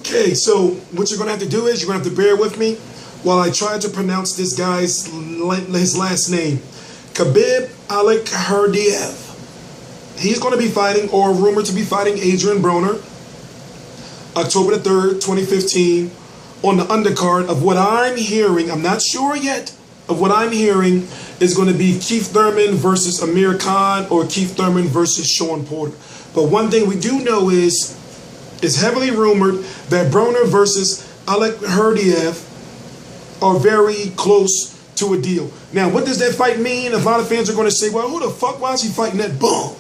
Okay, so what you're going to have to do is you're going to have to bear with me while I try to pronounce this guy's his last name. Khabib Allakhverdiev. He's going to be fighting, or rumored to be fighting, Adrien Broner, October the 3rd, 2015, on the undercard of what I'm hearing. I'm not sure yet of what I'm hearing is going to be Keith Thurman versus Amir Khan, or Keith Thurman versus Shawn Porter. But one thing we do know is it's heavily rumored that Broner versus Allakhverdiev are very close to a deal. Now, what does that fight mean? A lot of fans are going to say, well, who the fuck, why is he fighting that bum?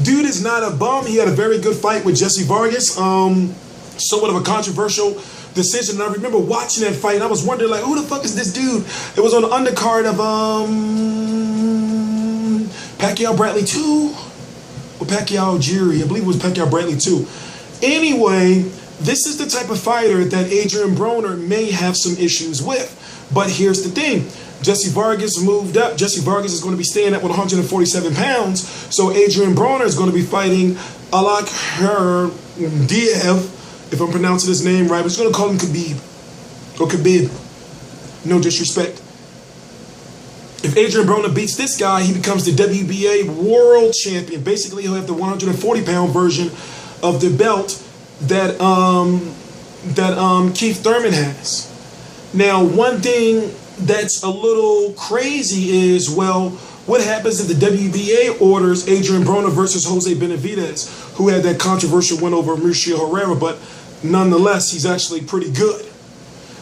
Dude is not a bum. He had a very good fight with Jesse Vargas. Somewhat of a controversial decision. And I remember watching that fight, and I was wondering, like, who the fuck is this dude? It was on the undercard of Pacquiao Bradley 2 or Pacquiao Jiri. I believe it was Pacquiao Bradley 2. Anyway, this is the type of fighter that Adrien Broner may have some issues with. But here's the thing. Jesse Vargas moved up. Jesse Vargas is going to be staying at 147 pounds. So Adrien Broner is going to be fighting Allakhverdiev, if I'm pronouncing his name right. I'm just going to call him Khabib. Or Khabib. No disrespect. If Adrien Broner beats this guy, he becomes the WBA world champion. Basically, he'll have the 140-pound version of the belt that Keith Thurman has. Now, one thing that's a little crazy is, well, what happens if the WBA orders Adrien Broner versus Jose Benavidez, who had that controversial win over Mauricio Herrera, but nonetheless, he's actually pretty good.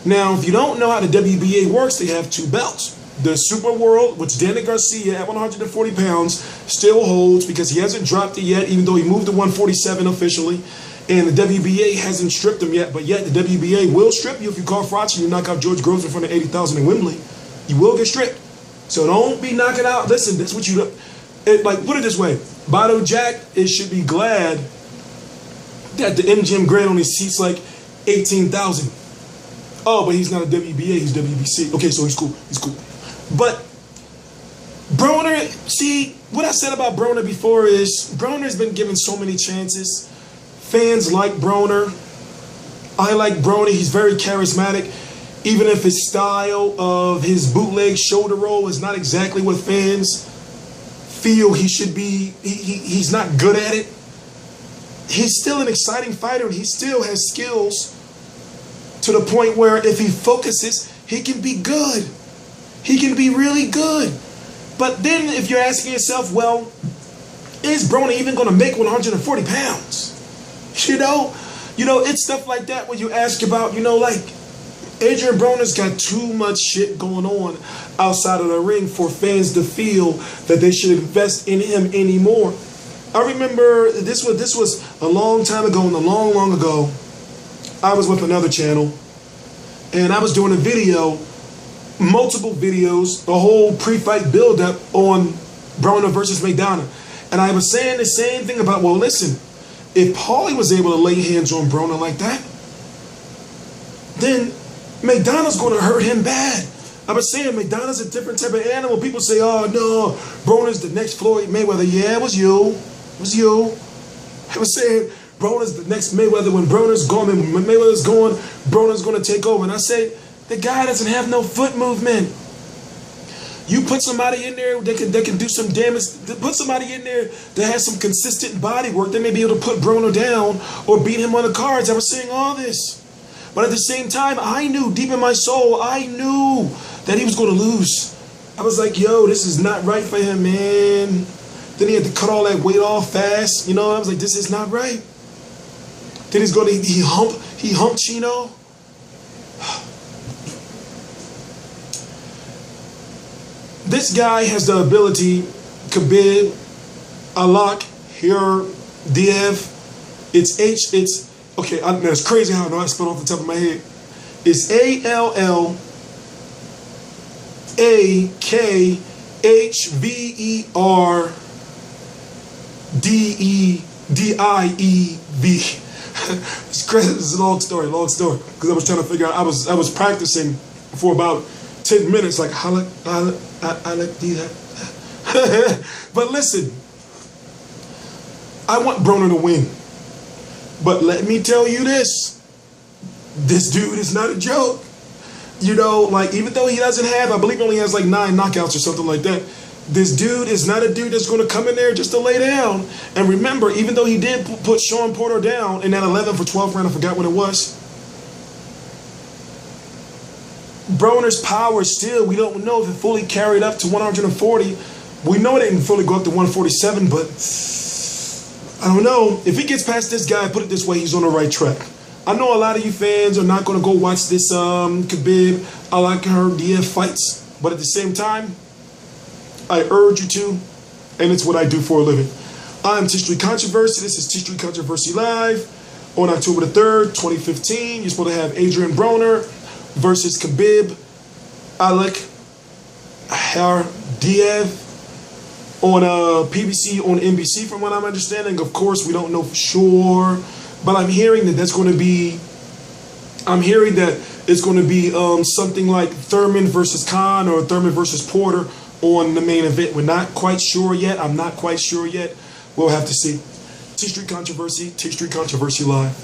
Now, if you don't know how the WBA works, they have two belts. The Super World, which Danny Garcia at 140 pounds still holds because he hasn't dropped it yet, even though he moved to 147 officially. And the WBA hasn't stripped him yet, but yet the WBA will strip you if you call frauds and you knock out George Groves in front of 80,000 in Wembley. You will get stripped. So don't be knocking out. Listen, that's what you do. Like, put it this way. Bado Jack should be glad that the MGM Grand only seats like 18,000. Oh, but he's not a WBA, he's WBC. Okay, so he's cool. He's cool. But Broner, see, what I said about Broner before is Broner's been given so many chances. Fans like Broner. I like Broner. He's very charismatic. Even if his style of his bootleg shoulder roll is not exactly what fans feel he should be, he's not good at it. He's still an exciting fighter, and he still has skills to the point where if he focuses, he can be good. He can be really good. But then if you're asking yourself, well, is Broner even going to make 140 pounds? You know, it's stuff like that when you ask about, like, Adrien Broner's got too much shit going on outside of the ring for fans to feel that they should invest in him anymore. I remember this was a long time ago, and long ago, I was with another channel, and I was doing a video, multiple videos, the whole pre-fight build-up on Broner versus McDonough. And I was saying the same thing about, well, listen, if Paulie was able to lay hands on Broner like that, then McDonough's going to hurt him bad. I was saying McDonough's a different type of animal. People say, oh, no, Broner's the next Floyd Mayweather. Yeah, it was you. It was you. I was saying Broner's the next Mayweather. When Broner's gone, when Mayweather's gone, Broner's going to take over. And I say, the guy doesn't have no foot movement. You put somebody in there that can do some damage. Put somebody in there that has some consistent body work. They may be able to put Broner down or beat him on the cards. I was saying all this. But at the same time, I knew deep in my soul, I knew that he was going to lose. I was like, yo, this is not right for him, man. Then he had to cut all that weight off fast. I was like, this is not right. Then he's going to, he humped Chino. This guy has the ability, Khabib, Allakhverdiev. Okay, man, it's crazy how I know I spelled off the top of my head. It's Allakhverdiev. It's crazy. It's a long story. Because I was trying to figure out. I was practicing for about 10 minutes, like I like that. But listen, I want Broner to win. But let me tell you this. this dude is not a joke. You know, like, even though he doesn't have, I believe he only has like 9 knockouts or something like that, this dude is not a dude that's going to come in there just to lay down. And remember, even though he did put Shawn Porter down in that 11 for 12 round, I forgot when it was, Broner's power still, we don't know if it fully carried up to 140. We know it didn't fully go up to 147, but I don't know. If he gets past this guy, put it this way, he's on the right track. I know a lot of you fans are not going to go watch this Khabib Allakhverdiev fights, but at the same time, I urge you to, and it's what I do for a living. I'm History Controversy. This is History Controversy Live. On October the 3rd, 2015, you're supposed to have Adrien Broner versus Khabib Allakhverdiev on PBC, on NBC, from what I'm understanding. Of course, we don't know for sure, but I'm hearing that it's going to be something like Thurman versus Khan or Thurman versus Porter on the main event. We're not quite sure yet. I'm not quite sure yet. We'll have to see. T Street Controversy Live.